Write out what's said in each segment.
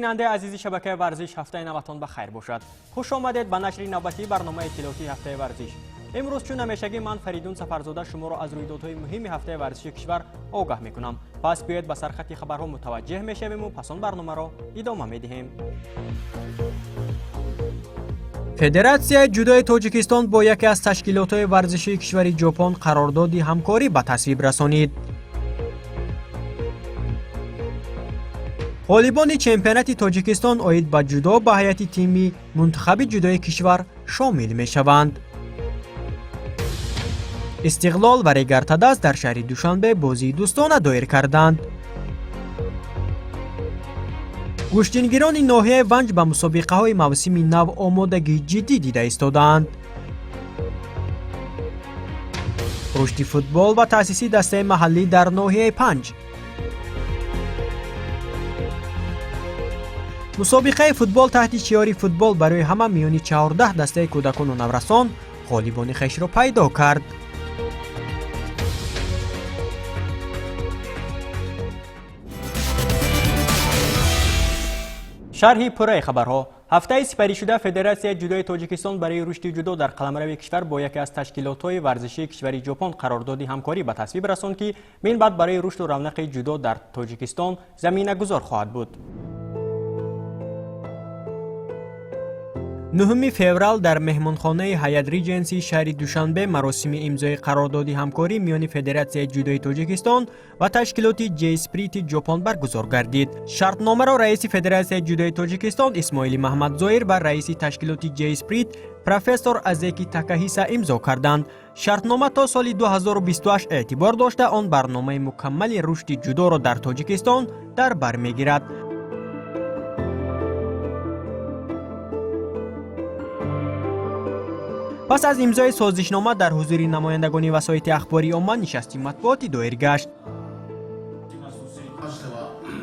بیننده عزیزی شبکه ورزش هفته نوتان بخیر باشد. خوش آمدید به نشر نوبتی برنامه اطلاعاتی هفته ورزش. امروز چون همیشگی من فریدون سفرزاده شما را از رویدادهای مهم هفته ورزشی کشور آگاه میکنم. پس بیایید به سرخط خبرها متوجه میشویم و پس آن برنامه را ادامه میدهیم. فدراسیون جودوی تاجیکستان با یکی از تشکیلات ورزشی کشور ژاپن قراردادی همکاری به تصویب رسانید. غالبان چمپیونات تاجیکستان آید به جودو به هیئت تیمی منتخب جودوی کشور شامل می شوند. استقلال و ریگرتدست در شهر دوشنبه بازی دوستانه دایر کردند. گوشتینگیران ناحیه ونج به مسابقه های موسم نو آمادگی جدی دیده ایستادند. رشد فوتبال و تأسیس دسته محلی در ناحیه پنج. مسابقه فوتبال تحت شعار فوتبال برای همه میانی 14 دسته کودکان و نورسان غالبان خویش را پیدا کرد. شرح پره خبرها. هفته سپری شده فدراسیون جودوی تاجیکستان برای رشد جودو در قلمرو کشور با یکی از تشکیلات‌های ورزشی کشور ژاپن قراردادی همکاری به تصویب رساند که من بعد برای رشد و رونق جودو در تاجیکستان زمینه گذار خواهد بود. 9 فوریه در مهمانخانه هیئت ریجنسی شهر دوشنبه مراسم امضای قراردادی همکاری میان فدراسیون جودوی تاجیکستان و تشکیلات جی اسپریت ژاپن برگزار گردید. شرطنامه را رئیس فدراسیون جودوی تاجیکستان اسماعیل محمد ظاهر و رئیس تشکیلات جی اسپریت پروفسور ازکی تاکاهیسا امضا کردند. شرطنامه تا سال 2028 اعتبار داشته آن برنامه مکمل رشد جودو را در تاجیکستان در بر میگیرد. پس از امضای سازشنامه در حضور نمایندگان وسایط اخباری عامه نشست مطبوعاتی دایر گشت.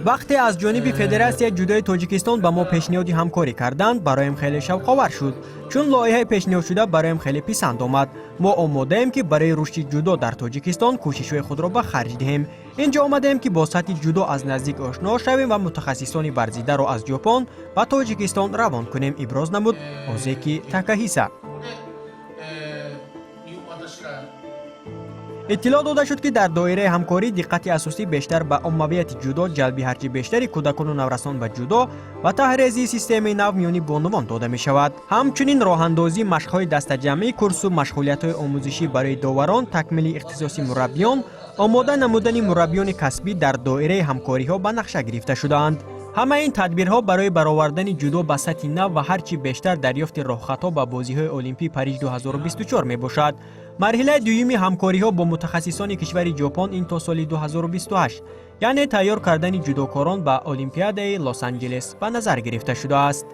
وقتی از جانب فدراسیون جودوی تاجیکستان به ما پیشنهاد همکاری کردند برایم خیلی شوق‌آور شد، چون لایحه پیشنهاد شده برایم خیلی پسند آمد. ما آماده ایم که برای رشد جودو در تاجیکستان کوشش‌های خود را به خرج دهیم. اینجا آمده ایم که با سطح جودو از نزدیک آشنا شویم و متخصصان ورزیده را از ژاپن و تاجیکستان روان کنیم، ابراز نمود ازکی تاکاهیسا. اطلاع داده شد که در دایره همکاری دقت اساسی بیشتر به عمومیت جودو، جلب هرچه بیشتری کودکان و نورسان به جودو و تحریزی سیستم نو میانی بانوان داده می شود. همچنین راه اندازی مشق‌های دسته‌جمعی، کورس و مشغولیت‌های آموزشی برای داوران، تکمیل اختصاصی مربیان، آماده نمودن مربیان کسبی در دایره همکاری‌ها به نقشه گرفته شده‌اند. همه این تدبیرها برای برآوردن جودو به سطح نو و هرچی بیشتر دریافت راهخطا به بازی‌های المپی پاریس 2024 می باشد. مرحله دومی همکاری‌ها با متخصصان کشور ژاپن این تا سال 2028 یعنی تیار کردن جودوکاران به المپیاد لس آنجلس به نظر گرفته شده است.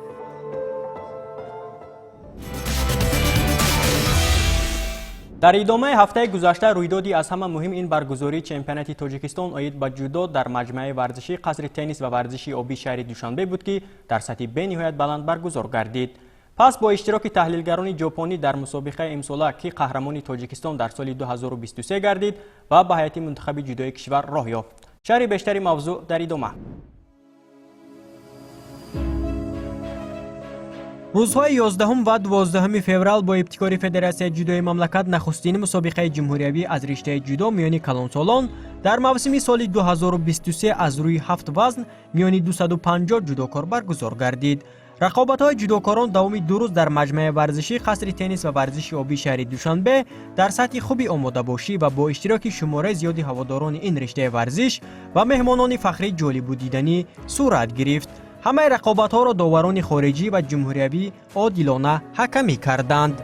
در ادامه هفته گذشته رویدادی از همه مهم این برگزاری چمپیونات تاجیکستان آید به جودو در مجمع ورزشی قصر تنیس و ورزشی آبی شهر دوشنبه بود که در سطح به‌نهایت بلند برگزار گردید. پس با اشتراک تحلیلگران ژاپنی در مسابقه امساله که قهرمان تاجیکستان در سال 2023 گردید و به هیئت منتخب جودوی کشور راه یافت. شرح بیشتری موضوع در ادامه. روزهای 11 و 12 فوریه با ابتکار فدراسیون جودوی مملکت نخستین مسابقه جمهوریوی از رشته جودو میان کلانسالان در موسم سال 2023 از روی 7 وزن میان 250 جودوکار برگزار گردید. رقابت‌های جودوکاران دوام 2 روز در مجمع ورزشی قصر تنیس و ورزشی آبی شهر دوشنبه در سطح خوبی آماده باشی و با اشتراک شماره زیادی هواداران این رشته ورزش و مهمانان فخری جالب و دیدنی صورت گرفت. همه رقابت‌ها را داوران خارجی و جمهوریوی عادلانه حکمی کردند.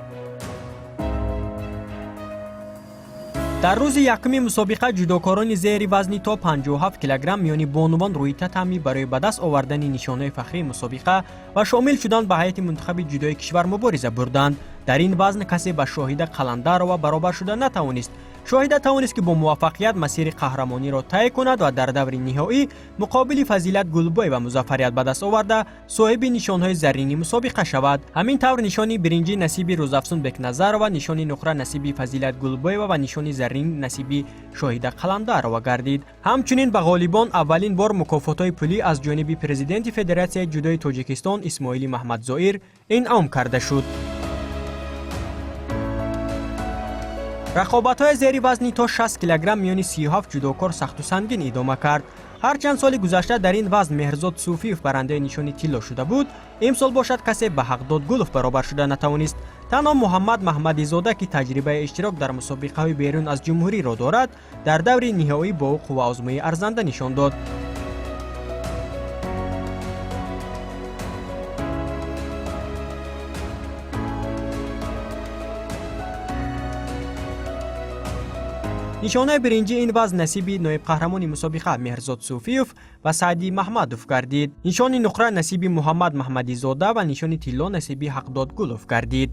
در روز یکم مسابقه جودوکاران زیر وزنی تا 57 کیلوگرم میان بانوان روی تتمی برای به دست آوردن نشانه فخری مسابقه و شامل شدن به هیئت منتخب جودوی کشور مبارزه بردند. در این وزن کسی به شاهد قلندر و برابر شده نتوانست. шоҳида тавонист ки бо муваффақият масири қаҳрамониро тай кунад ва дар даври ниҳоӣ муқобили Фазилат Гулбоева музаффарият ба даст оварда соҳиби нишонҳои заррини мусобиқа шавад. ҳамин тавр нишони биринҷӣ насиби Рӯзафзун Бекназарова, нишони нуқра насиби Фазилат Гулбоева ва нишони заррин насиби шоҳида Қаламдарова гардид. ҳамчунин ба ғолибон аввалин бор мукофотҳои пулӣ аз ҷониби президенти Федератсияи ҷудои Тоҷикистон Исмоили Маҳмадзоир инъом карда шуд. рақобатҳои зери вазни то 60 килограмм миёни 37 ҷудокор сахту сангин идома кард. ҳарчанд соли гузашта дар ин вазн Меҳрзод Суфиев барандаи нишони тилло шуда буд, имсол бошад касе ба Ҳақдод Гулов баробар шуда натавонист. танҳо Муҳаммад Маҳмадизода, ки таҷрибаи иштирок дар мусобиқаҳои берун аз ҷумҳуриро дорад, дар даври ниҳоӣ бо қувваозмӯӣ арзанда нишон дод. нишонаи биринҷи ин вазн насиби ноибқаҳрамони мусобиқа Меҳрзод Суфиев ва Саъди Маҳмадов гардид. нишони нуқра насиби Муҳаммад Маҳмадизода ва нишони тилло насиби Ҳақдод Гулов гардид.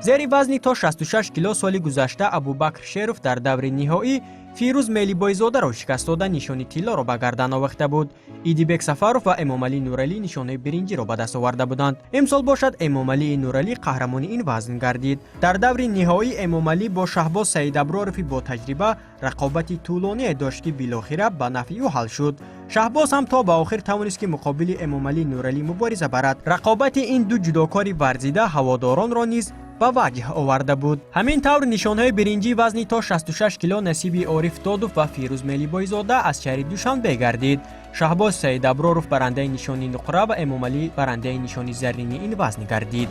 зери вазни то 66 кило соли гузашта Абубакр Шеров дар даври ниҳоӣ Фирӯз Мелибойзодаро шикаст дода нишони тиллоро ба гардан овехта буд. Идибек Сафаров ва Эмомалӣ Нуралӣ нишонаи биринҷиро ба даст оварда буданд. имсол бошад Эмомалии Нуралӣ қаҳрамони ин вазн гардид. дар даври ниҳоӣ Эмомалӣ бо Шаҳбоз Саидабророви бо таҷриба рақобати тӯлоние дошт, ки билохира ба нафъи ӯ ҳал шуд. Шаҳбоз ҳам то ба охир тавонист ки муқобили Эмомалӣ Нуралӣ мубориза барад. рақобати ин ду ҷудокори варзида ҳаводоронро низ ба ваҷҳ оварда буд. ҳамин тавр нишонҳои биринҷи вазни то 66 кило насиби Ориф Додов ва Фирӯз Мелибойзода аз шаҳри Душанбе гардид. Шаҳбоз Саидаброров барандаи нишони нуқра ва Эмомалӣ барандаи нишони заррини ин вазн гардид.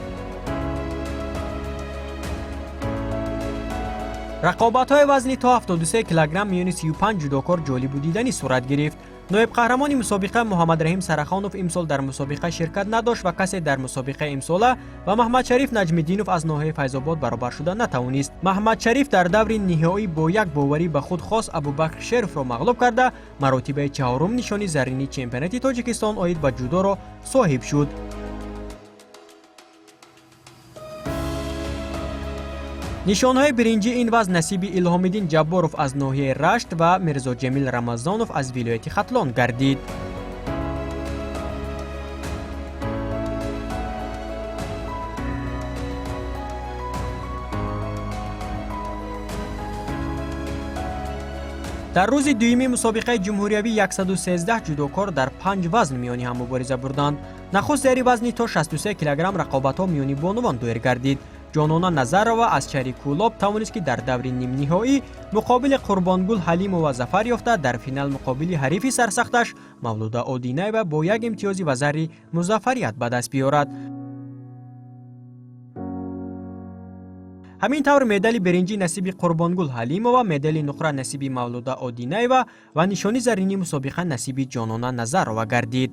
рақобатҳои вазни то 73 килограмм миёни 35 ҷудокор ҷолибу диданӣ сурат гирифт. ноибқаҳрамони мусобиқа Муҳаммадраҳим Сарахонов имсол дар мусобиқа ширкат надошт ва касе дар мусобиқаи имсола ва Маҳмадшариф Наҷмиддинов аз ноҳияи Файзобод баробар шуда натавонист. Маҳмадшариф дар даври ниҳоӣ бо як боварӣ ба худ хос Абубакр Шеровро мағлуб карда, маротибаи чаҳорум нишони заррини чемпионати Тоҷикистон оид ба ҷудоро соҳиб шуд. нишонҳои биринҷи ин вазн насиби Илҳомиддин Ҷабборов аз ноҳияи Рашт ва Мирзоҷамил Рамазонов аз вилояти Хатлон гардид. дар рӯзи дуюми мусобиқаи ҷумҳуриявӣ 113 ҷудокор дар 5 вазн миёни ҳам мубориза бурданд. нахуст зери вазни то 63 килограмм рақобатҳо миёни бонувон доир гардид. ҷонона Назарова аз шаҳри Кӯлоб тавонист, ки дар даври нимниҳоӣ муқобили Қурбонгул Ҳалимова зафар ёфта, дар финал муқобили ҳарифи сарсахташ Мавлуда Одинаева бо як имтиёзи ва зарри музаффарият ба даст биёрад. ҳамин тавр медали биринҷӣ насиби Қурбонгул Ҳалимова, медали нуқра насиби Мавлуда Одинаева ва нишони заррини мусобиқа насиби ҷонона Назарова гардид.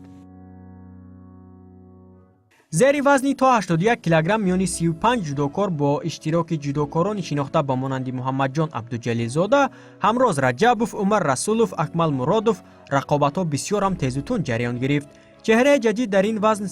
зери вазни то 81 килограмм миёни 35 ҷудокор бо иштироки ҷудокорони шинохта ба монанди Муҳаммадҷон Абдуҷалилзода, Ҳамроз Раҷабов, Умар Расулов, Акмал Муродов рақобатҳо бисёрам тезу тунд ҷараён гирифт. чеҳраи ҷадид дар ин вазн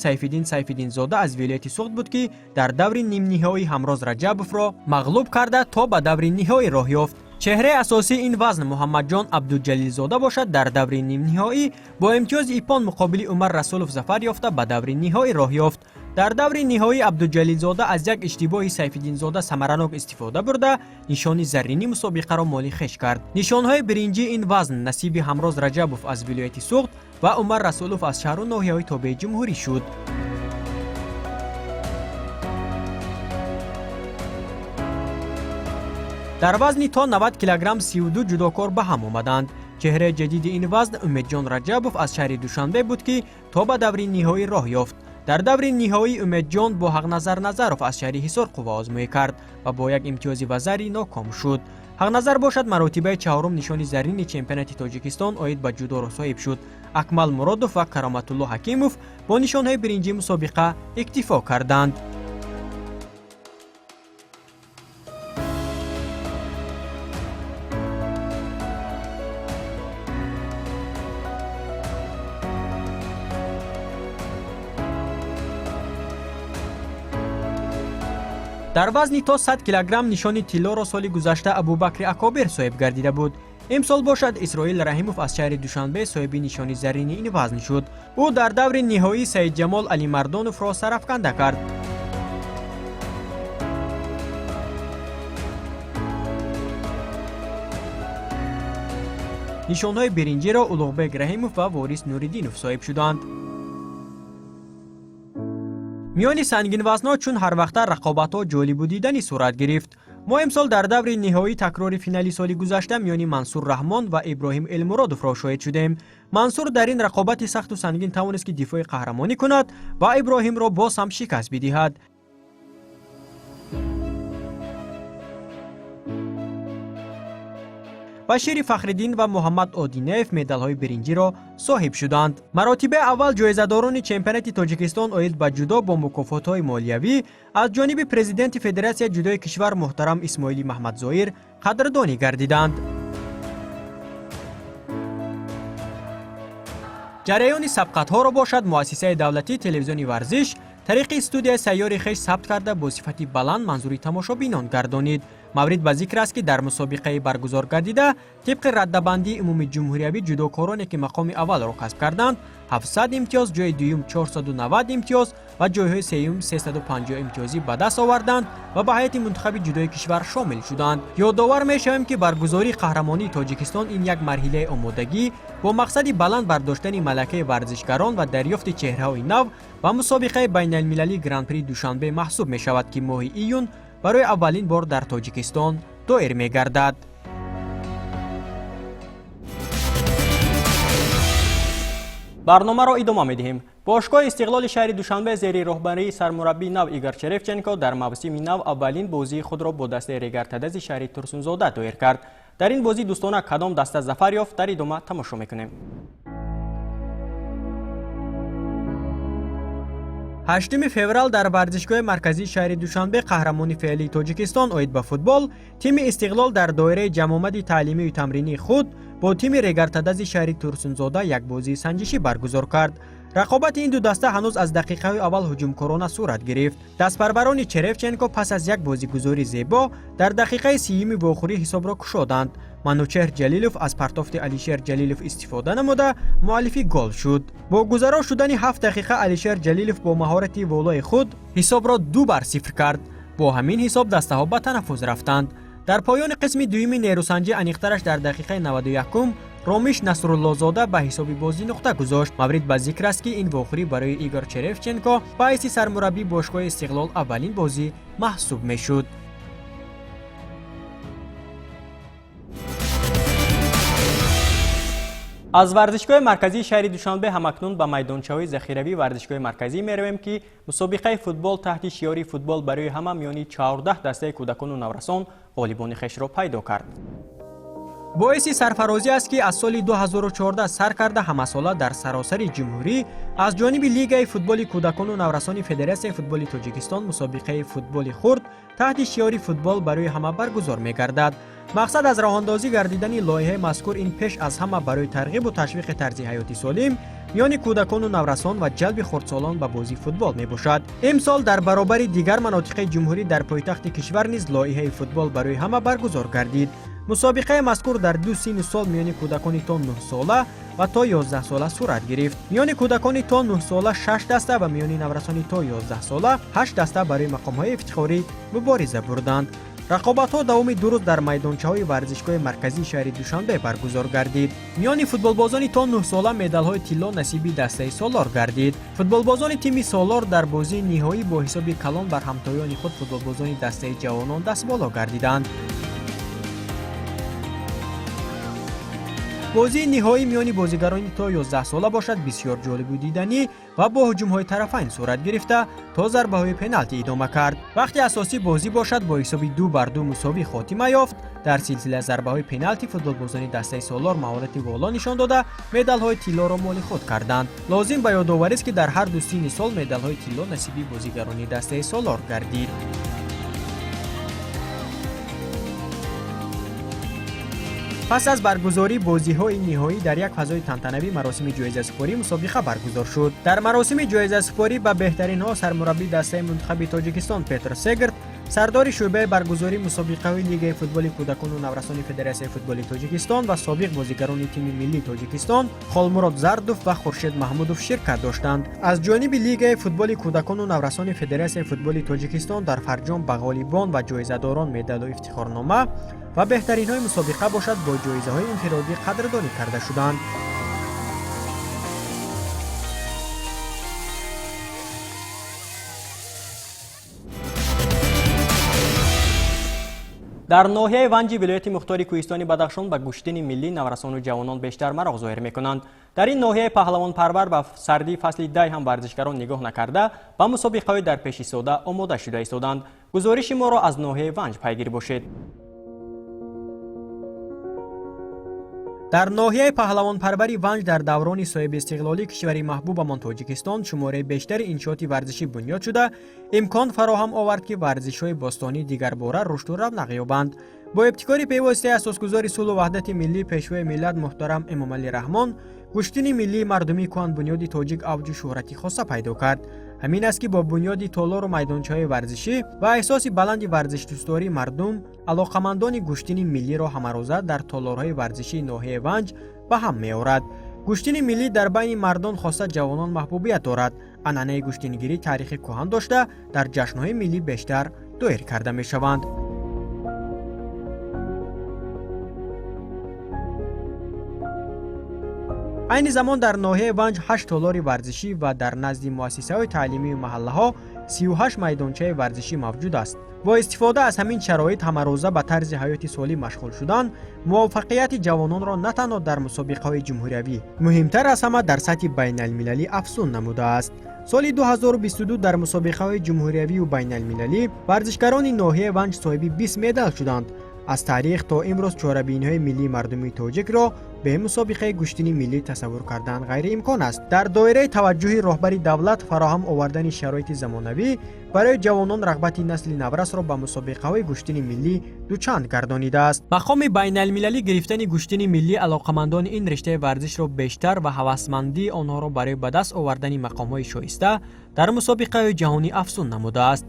Сайфиддинзода аз вилояти Суғд буд, ки дар даври нимниҳоӣ Ҳамроз Раҷабовро мағлуб карда то ба даври ниҳоӣ роҳ ёфт. чеҳраи асосии ин вазн Муҳаммадҷон Абдуҷалилзода бошад, дар даври нимниҳоӣ бо имтиёзи иппон муқобили Умар Расулов зафар ёфта ба даври ниҳоӣ роҳ ёфт. дар даври ниҳоӣ Абдуҷалилзода аз як иштибоҳи Сайфиддинзода самаранок истифода бурда, нишони заррини мусобиқаро моли хеш кард. нишонҳои биринҷи ин вазн насиби Ҳамроз Раҷабов аз вилояти Суғд ва Умар Расулов аз шаҳру ноҳияҳои тобеи ҷумҳурӣ шуд. дар вазни то 90 килограмм 32 ҷудокор ба ҳам омаданд. чеҳраи ҷадиди ин вазн Умедҷон Раҷабов аз шаҳри Душанбе буд, ки то ба даври ниҳоӣ роҳ ёфт. дар даври ниҳоӣ Умедҷон бо Ҳақназар Назаров аз шаҳри Ҳисор қувваозмӯӣ кард ва бо як имтиёзи ва зарри ноком шуд. Ҳақназар бошад маротибаи чаҳорум нишони заррини чемпионати Тоҷикистон оид ба ҷудоро соҳиб шуд. Акмал Муродов ва Кароматулло Ҳакимов бо нишонҳои биринҷии мусобиқа иктифо карданд. дар вазни то 100 килограмм нишони тиллоро соли гузашта Абубакри Акобир соҳиб гардида буд. имсол бошад Исроил Раҳимов аз шаҳри Душанбе соҳиби нишони заррини ин вазн шуд. ӯ дар даври ниҳоӣ Саидҷамол Алимардоновро сарафканда кард. нишонҳои биринҷиро Улуғбек Раҳимов ва Ворис Нуриддинов соҳиб шуданд. миёни сангинвазнҳо чун ҳарвақта рақобатҳо ҷолибу дидани сурат гирифт. мо имсол дар даври ниҳоӣ такрори финали соли гузашта миёни Мансур Раҳмон ва Иброҳим Элмуродовро шоҳид шудем. Мансур дар ин рақобати сахту сангин тавонист ки дифои қаҳрамонӣ кунад ва Иброҳимро боз ҳам шикаст бидиҳад. Башири Фахриддин ва Муҳаммад Одинаев медалҳои биринҷиро соҳиб шуданд. маротибаи аввал ҷоизадорони чемпионати Тоҷикистон оид ба ҷудо бо мукофотҳои молиявӣ аз ҷониби президенти Федератсияи ҷудои кишвар муҳтарам Исмоили Маҳмадзоир қадрдонӣ гардиданд. ҷараёни сабқатҳоро бошад муассисаи давлатии телевизиони варзиш тариқи студияи сайёри хеш сабт карда бо сифати баланд манзури тамошобинон гардонид. маврид ба зикр аст ки дар мусобиқаи баргузор гардида тибқи раддабандии умуми ҷумҳуриявӣ ҷудокороне ки мақоми аввалро касб карданд 700 имтиёз, ҷои дуюм 490 имтиёз ва ҷойҳои сеюм 350 имтиёзӣ ба даст оварданд ва ба ҳайати мунтахаби ҷудои кишвар шомил шуданд. ёдовар мешавем ки баргузории қаҳрамонии Тоҷикистон ин як марҳилаи омодагӣ бо мақсади баланд бардоштани малакаи варзишгарон ва дарёфти чеҳраҳои нав ва мусобиқаи байналмилалии Гран-при Душанбе маҳсуб мешавад ки моҳи июн барои аввалин бор дар Тоҷикистон доир мегардад. барномаро идома медиҳем. бошгоҳи Истиқлоли шаҳри Душанбе зери роҳбарии сармураббии нав Игор Черевченко дар мавсими нав аввалин бозии худро бо дастаи регартадази шаҳри Турсунзода доир кард. дар ин бозӣ дӯстона кадом даста зафар ёфт, дар идома тамошо мекунем. 8 феврал дар варзишгоҳи марказии шаҳри Душанбе қаҳрамони феълии Тоҷикистон оид ба футбол тими Истиқлол дар доираи ҷамомади таълимию тамринии худ бо тими регартадази шаҳри Турсунзода як бозии санҷишӣ баргузор кард. рақобати ин ду даста ҳанӯз аз дақиқаҳои аввал ҳуҷумкорона сурат гирифт. дастпарварони Черевченко пас аз як бозигузори зебо дар дақиқаи 30-ими вохӯрӣ ҳисобро кушоданд. Манучеҳр Ҷалилов аз партофти Алишер Ҷалилов истифода намуда муаллифи гол шуд. бо гузаро шудани 7 дақиқа Алишер Ҷалилов бо маҳорати волои худ ҳисобро 2-0 кард. бо ҳамин ҳисоб дастаҳо ба танаффус рафтанд. дар поёни қисми дуюми нерӯсанҷӣ аниқтараш дар дақиқаи 91-ум Ромиш Насруллозода ба ҳисоби бозӣ нуқта гузошт. маврид ба зикр аст ки ин вохӯрӣ барои Игор Черевченко ба ҳайси сармураббии бошгоҳи Истиқлол аввалин бозӣ маҳсуб мешуд. аз варзишгоҳи марказии шаҳри Душанбе ҳамакнун ба майдончаҳои захиравии варзишгоҳи марказӣ меравем ки мусобиқаи футбол таҳти шиёри футбол барои ҳама миёни 14 дастаи кӯдакону наврасон ғолибони хешро пайдо кард. боиси сарфарозӣ аст ки аз соли 2014 сар карда ҳамасола дар саросари ҷумҳурӣ аз ҷониби Лигаи футболи кӯдакону наврасони Федератсияи футболи Тоҷикистон мусобиқаи футболи хурд таҳти шиёри футбол барои ҳама баргузор мегардад. мақсад аз роҳандозӣ гардидани лоиҳаи мазкур ин пеш аз ҳама барои тарғибу ташвиқи тарзи ҳаёти солим миёни кӯдакону наврасон ва ҷалби хурдсолон ба бозии футбол мебошад. имсол дар баробари дигар манотиқи ҷумҳурӣ дар пойтахти кишвар низ лоиҳаи футбол барои ҳама баргузор гардид. мусобиқаи мазкур дар ду синну сол миёни кӯдакони то 9 сола ва то 11 сола сурат гирифт. миёни кӯдакони то 9 сола 6 даста ва миёни наврасони то 11 сола 8 даста барои мақомҳои ифтихорӣ мубориза бурданд. рақобатҳо давоми 2 рӯз дар майдончаҳои варзишгоҳи марказии шаҳри Душанбе баргузор гардид. миёни футболбозони то 9 сола медалҳои тилло насиби дастаи Солор гардид. футболбозони тими Солор дар бозии ниҳоӣ бо ҳисоби калон бар ҳамтоёни худ футболбозони дастаи ҷавонон дастболо гардиданд. бозии ниҳоӣ миёни бозигарони то 11 сола бошад бисёр ҷолибу диданӣ ва бо ҳуҷумҳои тарафайн сурат гирифта то зарбаҳои пеналти идома кард. вақти асосӣ бозӣ бошад бо ҳисоби 2-2 мусовӣ хотима ёфт. дар силсила зарбаҳои пеналти футболбозони дастаи Солор маҳорати воло нишон дода медалҳои тиллоро моли худ карданд. лозим ба ёдоварист ки дар ҳар ду синни сол медалҳои тилло насиби бозигарони дастаи Солор гардид. пас аз баргузории бозиҳои ниҳоӣ дар як фазои тантанавӣ маросими ҷоизасупории мусобиқа баргузор шуд. дар маросими ҷоизасупорӣ ба беҳтаринҳо сармураббии дастаи мунтахаби Тоҷикистон Петр Сегрт сардори шӯъбаи баргузории мусобиқаҳои лигаи футболи кӯдакону наврасони федератсияи футболи тоҷикистон ва собиқ бозигарони тими миллии тоҷикистон холмурод зардов ва хуршед маҳмудов ширкат доштанд. аз ҷониби лигаи футболи кӯдакону наврасони федератсияи футболи тоҷикистон дар фарҷом ба ғолибон ва ҷоизадорон медалу ифтихорнома ва беҳтаринҳои мусобиқа бошад бо ҷоизаҳои инфиродӣ қадрдонӣ карда шуданд. дар ноҳияи ванҷи вилояти мухтори кӯҳистони бадахшон ба гӯштини миллӣ наврасону ҷавонон бештар мароғ зоҳир мекунанд. дар ин ноҳияи паҳлавонпарвар ба сардии фасли дай ҳам варзишгарон нигоҳ накарда ба мусобиқаҳои дар пеши сода омода шуда истоданд. гузориши моро аз ноҳияи ванҷ пайгир бошед. дар ноҳияи паҳлавонпарвари ванҷ дар даврони соҳиби истиқлолии кишвари маҳбубамон тоҷикистон шумораи бештари иншооти варзишӣ бунёд шуда имкон фароҳам овард ки варзишҳои бостонӣ дигарбора рушду равнақ ёбанд. бо ибтикори певостаи асосгузори сулҳу ваҳдати миллӣ пешвои миллат муҳтарам эмомалӣ раҳмон гӯштини миллии мардумии кӯҳанбунёди тоҷик авҷу шӯҳрати хоса пайдо кард. ҳамин аст ки бо бунёди толору майдончаҳои варзишӣ ва эҳсоси баланди варзишдӯстории мардум алоқамандони гӯштини миллиро ҳамарӯза дар толорҳои варзишии ноҳияи ванҷ ба ҳам меорад. гӯштини миллӣ дар байни мардон хоса ҷавонон маҳбубият дорад. анъанаи гӯштингирӣ таърихи кӯҳан дошта дар ҷашнҳои миллӣ бештар доир карда мешаванд. айни замон дар ноҳияи ванҷ 8 толори варзишӣ ва дар назди муассисаҳои таълимию маҳаллаҳо 38 майдончаи варзишӣ мавҷуд аст. бо истифода аз ҳамин шароит ҳамарӯза ба тарзи ҳаёти солим машғул шудан муваффақияти ҷавононро на танҳо дар мусобиқаҳои ҷумҳуриявӣ, муҳимтар аз ҳама дар сатҳи байналмилалӣ афзун намудааст. соли 2022 дар мусобиқаҳои ҷумҳуриявию байналмилалӣ варзишгарони ноҳияи ванҷ соҳиби 20 медал шуданд. аз таърих то имрӯз чорабиниҳои миллии мардумии тоҷикро бе мусобиқаи гӯштини миллӣ тасаввур кардан ғайриимкон аст. дар доираи таваҷҷӯҳи роҳбари давлат фароҳам овардани шароити замонавӣ барои ҷавонон рағбати насли наврасро ба мусобиқаҳои гӯштини миллӣ дучанд гардонидааст. мақоми байналмилалӣ гирифтани гӯштини миллӣ алоқамандони ин риштаи варзишро бештар ва ҳавасмандии онҳоро барои ба даст овардани мақомҳои шоиста дар мусобиқаҳои ҷаҳонӣ афзун намудааст.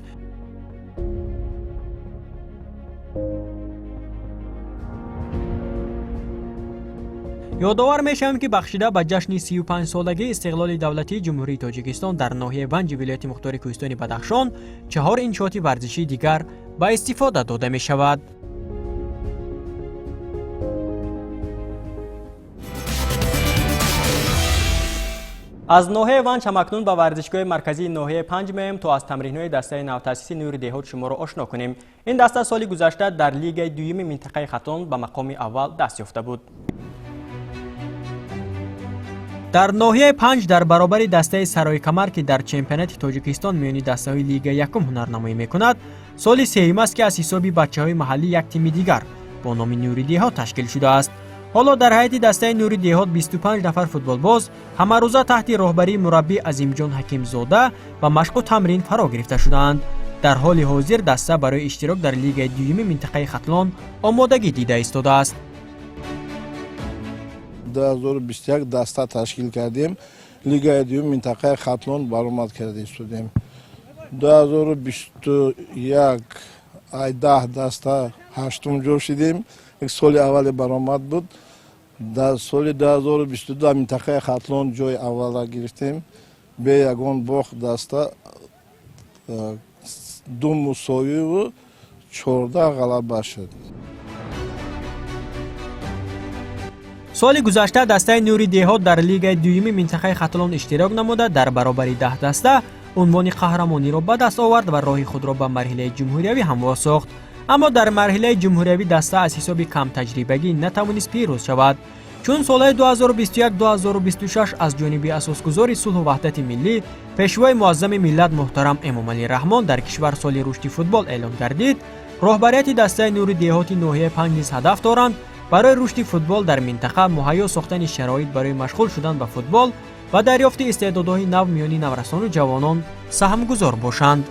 ёдовар мешавем ки бахшида ба ҷашни 35-солагии истиқлоли давлатии ҷумҳурии тоҷикистон дар ноҳияи ванҷи вилояти мухтори кӯҳистони бадахшон 4 иншооти варзишии дигар ба истифода дода мешавад. аз ноҳияи ванҷ ҳамакнун ба варзишгоҳи марказии ноҳияи 5 меоем то аз тамринҳои дастаи навтаъсиси нури деҳот шуморо ошно кунем. ин даста соли гузашта дар лигаи дуюми минтақаи хатлон ба мақоми аввал даст ёфта буд. дар ноҳияи 5 дар баробари дастаи сарои камар ки дар чемпионати тоҷикистон миёни дастаҳои лигаи якум ҳунарнамоӣ мекунад, соли сеюм аст ки аз ҳисоби бачаҳои маҳаллӣ як тими дигар бо номи нури деҳот ташкил шудааст. ҳоло дар ҳайати дастаи нури деҳот 25 нафар футболбоз ҳамарӯза таҳти роҳбарии мураббӣ Азимҷон Ҳакимзода ба машқу тамрин фаро гирифта шудаанд. дар ҳоли ҳозир даста барои иштирок дар лигаи дуюми минтақаи хатлон омодагӣ дида истодааст. 2021 даста ташкил кардем. лигаи дуюм минтақаи хатлон баромад карда истодем. 2021 ай 10 даста 8 ҷо шудем. соли аввали баромад буд. дар соли 2022 минтақаи хатлон ҷои аввала гирифтем. бе ягон бох даста 2 мусовиву 14 ғалаба шуд. соли гузашта дастаи нури деҳот дар лигаи дуюми минтақаи хатлон иштирок намуда дар баробари 10 даста унвони қаҳрамониро ба даст овард ва роҳи худро ба марҳилаи ҷумҳуриявӣ ҳам восохт. аммо дар марҳилаи ҷумҳуриявӣ даста аз ҳисоби камтаҷрибагӣ натавонист пирӯз шавад, чун солҳои 2021-2026 аз ҷониби асосгузори сулҳу ваҳдати миллӣ пешвои муаззами миллат муҳтарам Эмомалӣ Раҳмон дар кишвар соли рушди футбол эълон гардид, роҳбарияти дастаи нури деҳоти ноҳияи 5 низ ҳадаф доранд барои рушди футбол дар минтақа муҳайё сохтани шароит барои машғул шудан ба футбол ва дарёфти истеъдодҳои нав миёни наврасону ҷавонон саҳмгузор бошанд.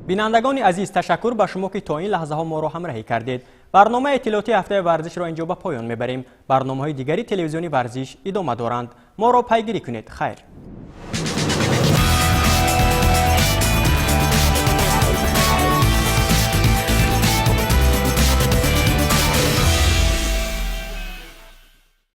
بینندگان عزیز تشکر به شما که تا این لحظه ها ما را همراهی کردید. برنامه اطلاعاتی هفته ورزش را اینجا به پایان میبریم. برنامه‌های دیگری تلویزیونی ورزش ادامه دارند. ما را پیگیری کنید. خیر.